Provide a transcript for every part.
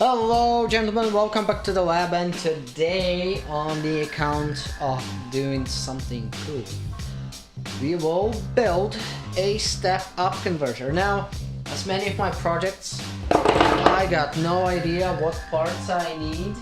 Hello gentlemen, welcome back to the lab, and today on the account of doing something cool, we will build a step-up converter. Now, as many of my projects, I got no idea what parts I need,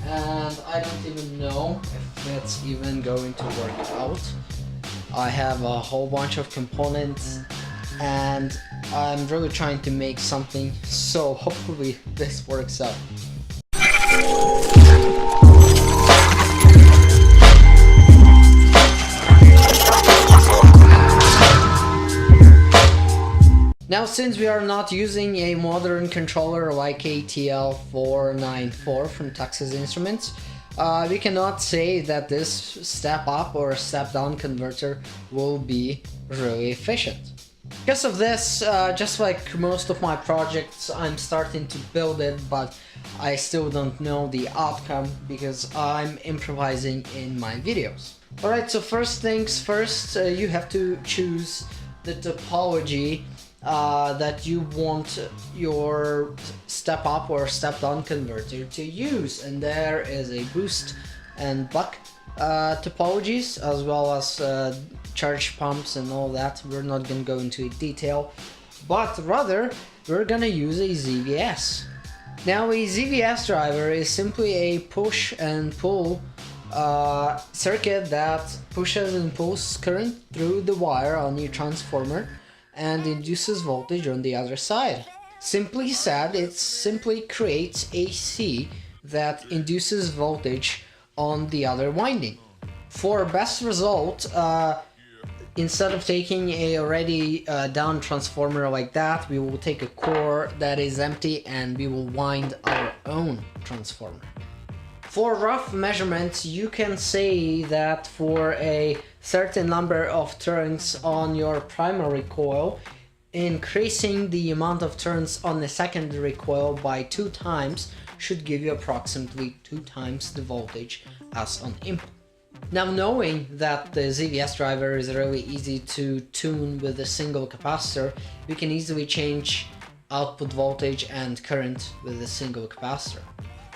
and I don't even know if it's even going to work out. I have a whole bunch of components and I'm really trying to make something, so hopefully this works out. Now, since we are not using a modern controller like a TL494 from Texas Instruments, we cannot say that this step up or step down converter will be really efficient. Because of this, just like most of my projects, I'm starting to build it, but I still don't know the outcome because I'm improvising in my videos. Alright, so first things first, you have to choose the topology that you want your step up or step down converter to use, and there is a boost and buck topologies, as well as charge pumps and all that. We're not gonna go into detail, but rather we're gonna use a ZVS. Now, a ZVS driver is simply a push and pull circuit that pushes and pulls current through the wire on your transformer and induces voltage on the other side. Simply said, it simply creates AC that induces voltage on the other winding. For best result, instead of taking a already down transformer like that, we will take a core that is empty and we will wind our own transformer. For rough measurements, you can say that for a certain number of turns on your primary coil, increasing the amount of turns on the secondary coil by 2 times should give you approximately 2 times the voltage as on input. Now, knowing that the ZVS driver is really easy to tune with a single capacitor, we can easily change output voltage and current with a single capacitor.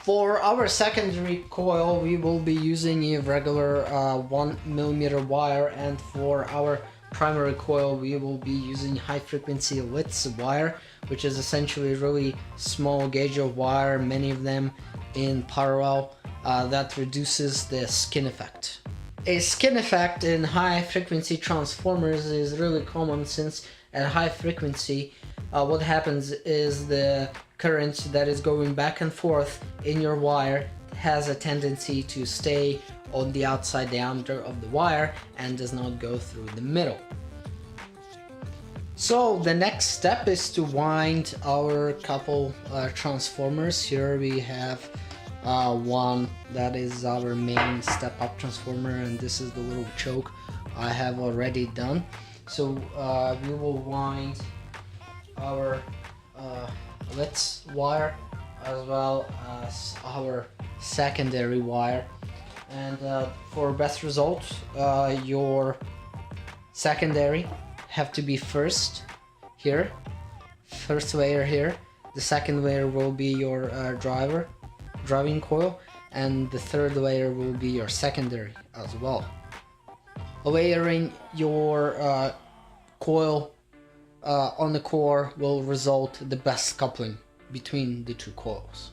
For our secondary coil, we will be using a regular 1mm wire, and for our primary coil, we will be using high frequency Litz wire, which is essentially a really small gauge of wire, many of them in parallel, that reduces the skin effect. A skin effect in high frequency transformers is really common, since at high frequency what happens is the current that is going back and forth in your wire has a tendency to stay on the outside diameter of the wire and does not go through the middle. So the next step is to wind our couple transformers. Here we have one that is our main step-up transformer, and this is the little choke I have already done. So we will wind our Litz wire as well as our secondary wire, and for best result, your secondary have to be first here, first layer here. The second layer will be your driving coil, and the third layer will be your secondary as well. Layering your coil on the core will result the best coupling between the two coils.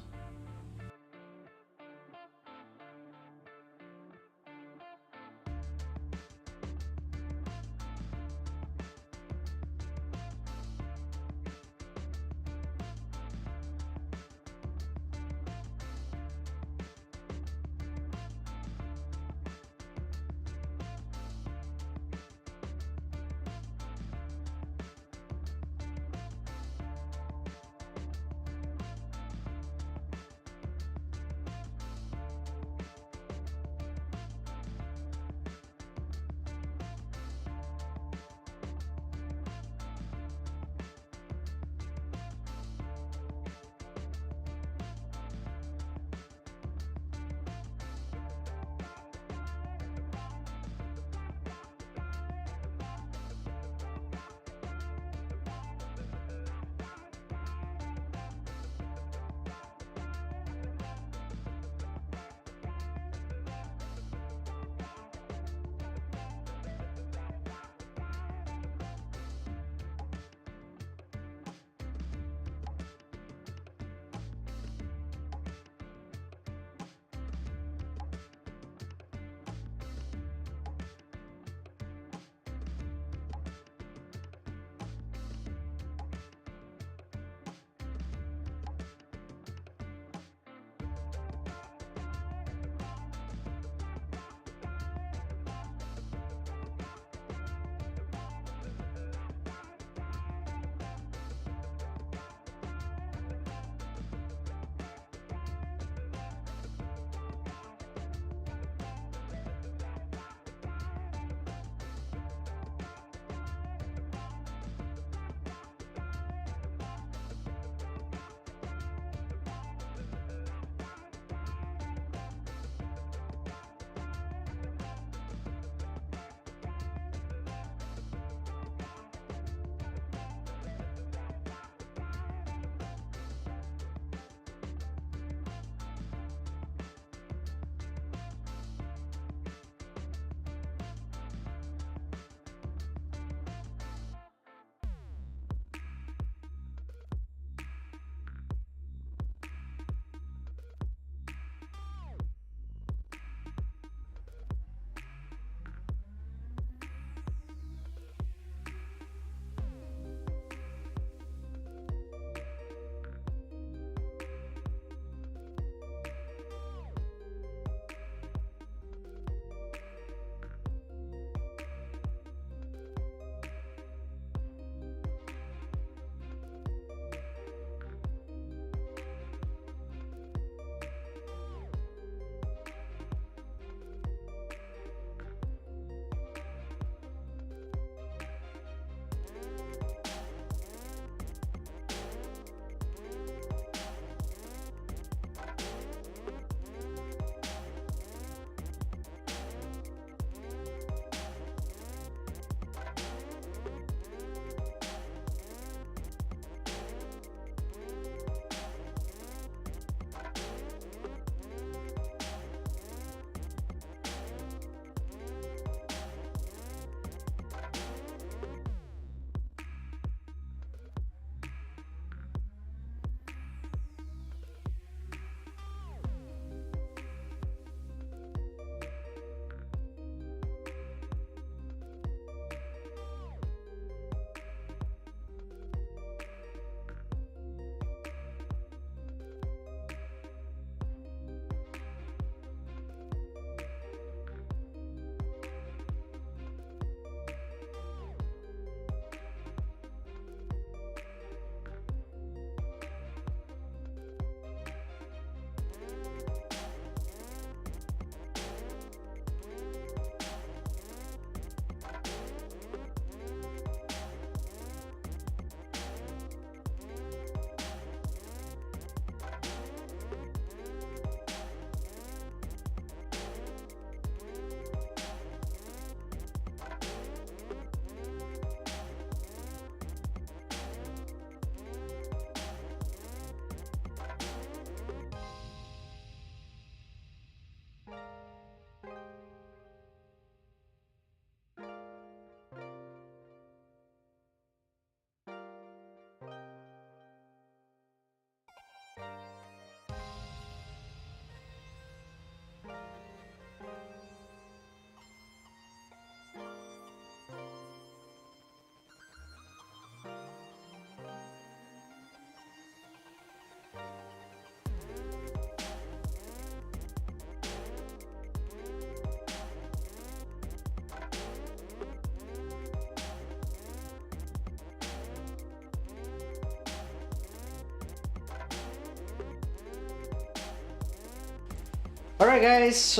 Alright guys,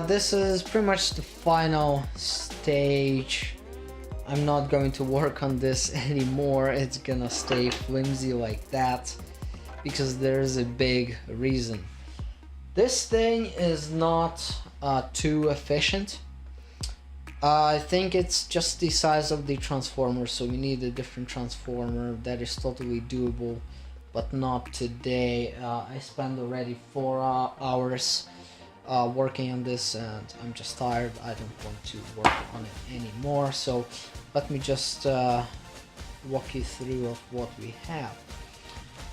this is pretty much the final stage. I'm not going to work on this anymore, it's gonna stay flimsy like that, because there's a big reason. This thing is not too efficient. I think it's just the size of the transformer, so we need a different transformer. That is totally doable, but not today. I spent already 4 hours working on this and I'm just tired. I don't want to work on it anymore, so let me just walk you through of what we have.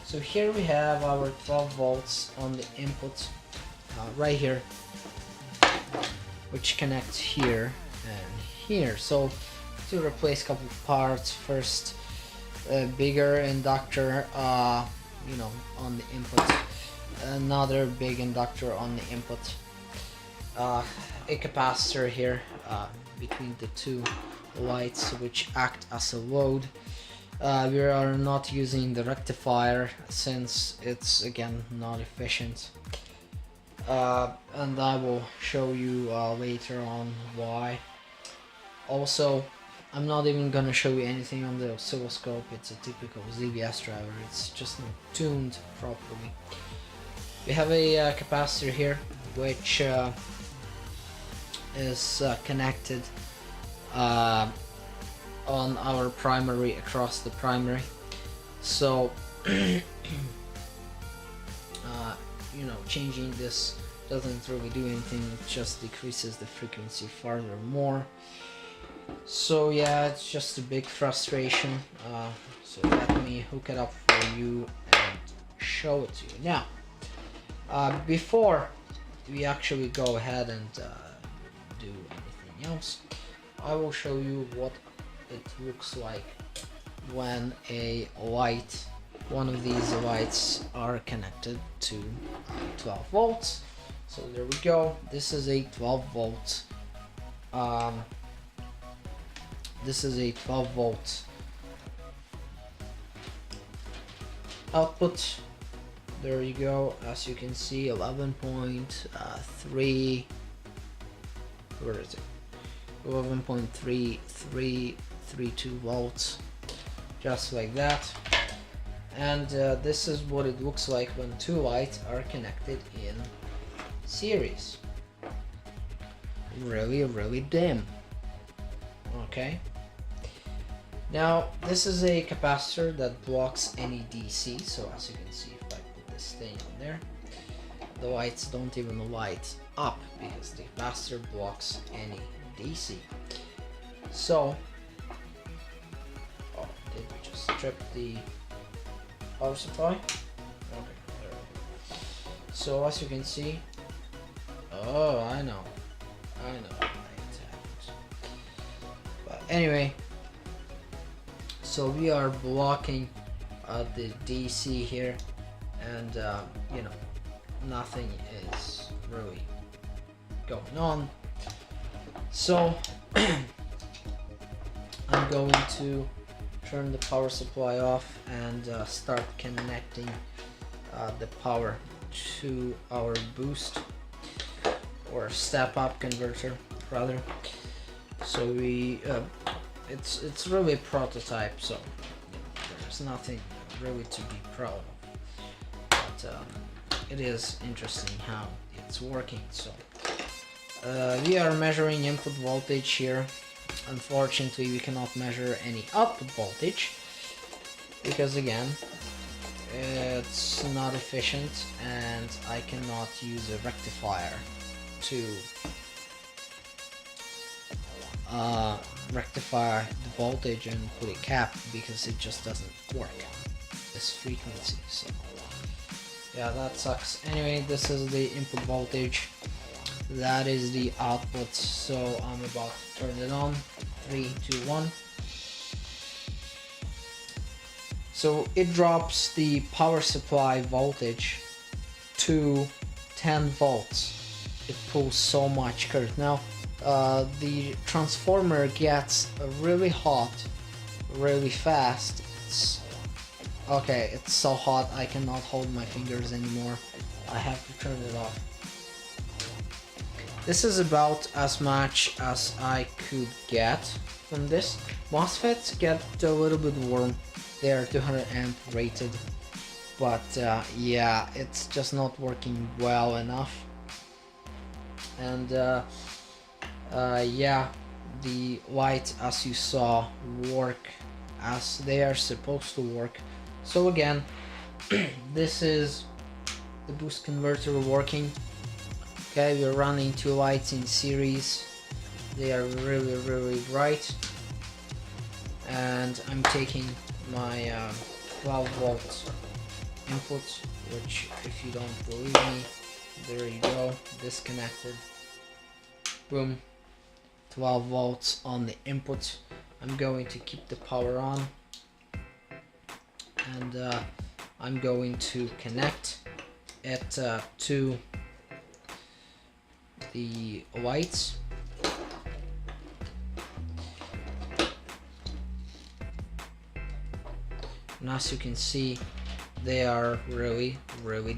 So here we have our 12 volts on the input right here, which connects here and here. So to replace a couple of parts, first a bigger inductor you know, on the input, another big inductor on the input, a capacitor here between the two lights which act as a load. We are not using the rectifier since it's again not efficient, and I will show you later on why. Also, I'm not even gonna show you anything on the oscilloscope. It's a typical ZVS driver, it's just not tuned properly. We have a capacitor here which is connected on our primary, across the primary. So you know, changing this doesn't really do anything, it just decreases the frequency further more. So yeah, it's just a big frustration. So let me hook it up for you and show it to you. Now, before we actually go ahead and do anything else, I will show you what it looks like when a light, one of these lights are connected to 12 volts. So there we go. This is a 12 volt. This is a 12 volt output. There you go. As you can see, 11.3. Where is it? 11.3332 volts, just like that. And this is what it looks like when two lights are connected in series. Really dim. Okay. Now this is a capacitor that blocks any DC. So as you can see, if I put this thing on there, the lights don't even light up because the capacitor blocks any DC. So, oh, did we just strip the power supply? Okay, there we go. So as you can see, oh, I know why it happens. But anyway, so we are blocking the DC here, and you know, nothing is really going on. So I'm going to turn the power supply off and start connecting the power to our boost or step up converter rather. So we it's really a prototype, so there's nothing really to be proud of, but it is interesting how it's working. So we are measuring input voltage here. Unfortunately, we cannot measure any output voltage because again, it's not efficient and I cannot use a rectifier to rectify the voltage and put a cap, because it just doesn't work this frequency. So yeah, that sucks. Anyway, this is the input voltage, that is the output. So I'm about to turn it on. 3, 2, 1. So it drops the power supply voltage to 10 volts. It pulls so much current. Now the transformer gets really hot really fast. Okay, it's so hot I cannot hold my fingers anymore. I have to turn it off. this is about as much as I could get from this. MOSFETs get a little bit warm. They are 200 amp rated, but yeah, it's just not working well enough. And yeah, the lights, as you saw, work as they are supposed to work. So again, this is the boost converter working. Okay, we're running two lights in series. They are really bright, and I'm taking my 12 volt input, which, if you don't believe me, there you go, disconnected. Boom, 12 volts on the input. I'm going to keep the power on, and I'm going to connect it to the lights. And as you can see, they are really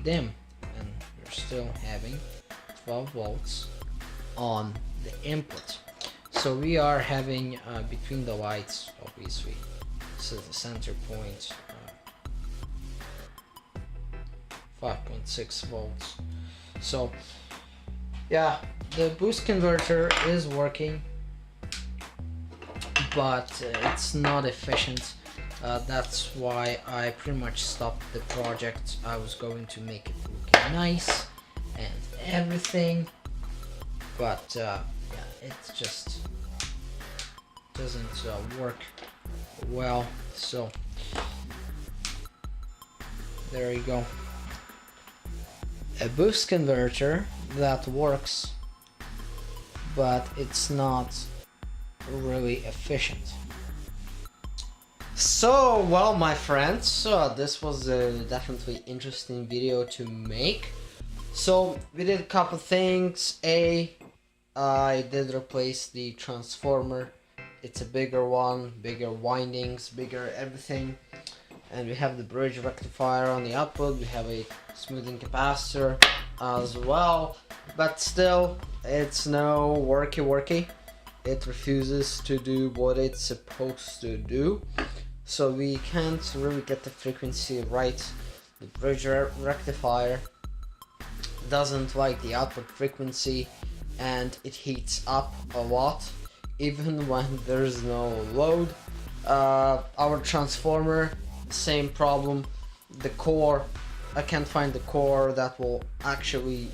dim, and we're still having 12 volts on the input. So we are having between the lights, obviously, this is the center point, 5.6 volts. So yeah, the boost converter is working, but it's not efficient. That's why I pretty much stopped the project. I was going to make it look nice and everything, but yeah, it just doesn't work well. So there you go, a boost converter that works, but it's not really efficient. So, well, my friends, this was a definitely interesting video to make. So we did a couple things. I did replace the transformer. It's a bigger one, bigger windings, bigger everything. And we have the bridge rectifier on the output. We have a smoothing capacitor as well, but still it's no worky. It refuses to do what it's supposed to do, so we can't really get the frequency right. The bridge rectifier doesn't like the output frequency, and it heats up a lot even when there's no load. Our transformer, same problem. The core, I can't find the core that will actually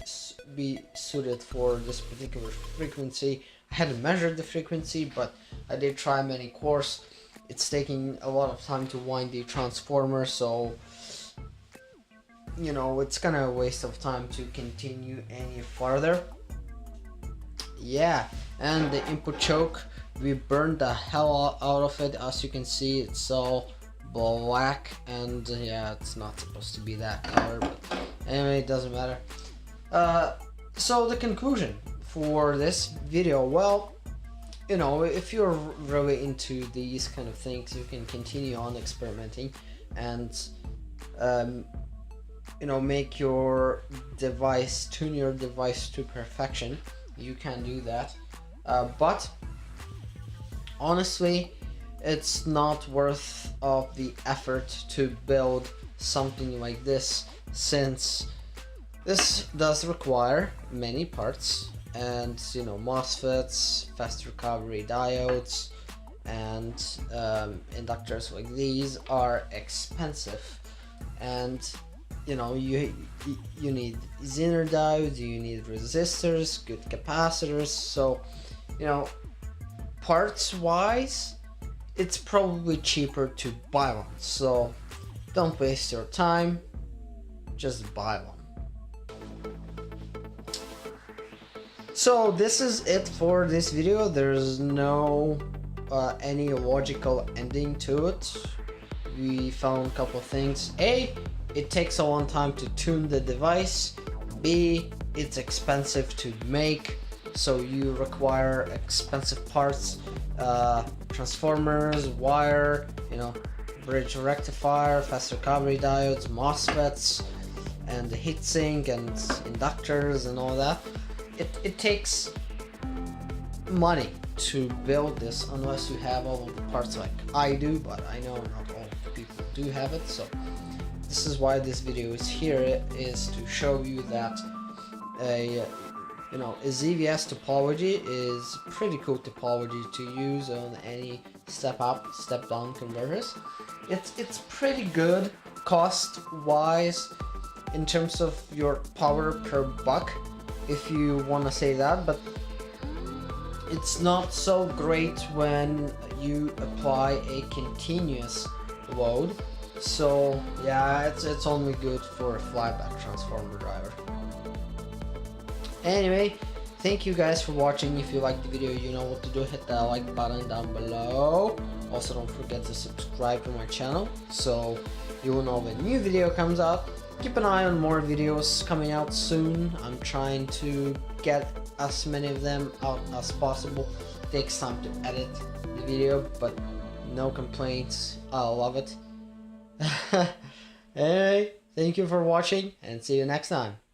be suited for this particular frequency. I hadn't measured the frequency, but I did try many cores. It's taking a lot of time to wind the transformer, so you know, it's kind of a waste of time to continue any further. Yeah, and the input choke, we burned the hell out of it. As you can see, it's all black, and yeah, it's not supposed to be that color, but anyway, it doesn't matter. So the conclusion for this video, well, you know, if you're really into these kind of things, you can continue on experimenting and you know, make your device, tune your device to perfection. You can do that, but honestly, it's not worth of the effort to build something like this, since this does require many parts, and you know, MOSFETs, fast recovery diodes, and inductors like these are expensive, and you know, you need Zener diodes, you need resistors, good capacitors. So you know, parts wise, it's probably cheaper to buy one. So don't waste your time, just buy one. So this is it for this video. There's no any logical ending to it. We found a couple things. A, it takes a long time to tune the device. B, it's expensive to make, so you require expensive parts, transformers, wire, you know, bridge rectifier, fast recovery diodes, MOSFETs, and the heatsink and inductors and all that. it takes money to build this unless you have all of the parts like I do, but I know not all of the people do have it. So this is why this video is here, is to show you that a ZVS topology is pretty cool topology to use on any step up, step down converters. It's pretty good cost wise in terms of your power per buck, if you want to say that, but it's not so great when you apply a continuous load. So yeah, it's only good for a flyback transformer driver. Anyway, thank you guys for watching. If you liked the video, you know what to do. Hit that like button down below. Also, don't forget to subscribe to my channel so you will know when a new video comes out. Keep an eye on more videos coming out soon. I'm trying to get as many of them out as possible. It takes time to edit the video, but no complaints. I love it. Anyway, thank you for watching and see you next time.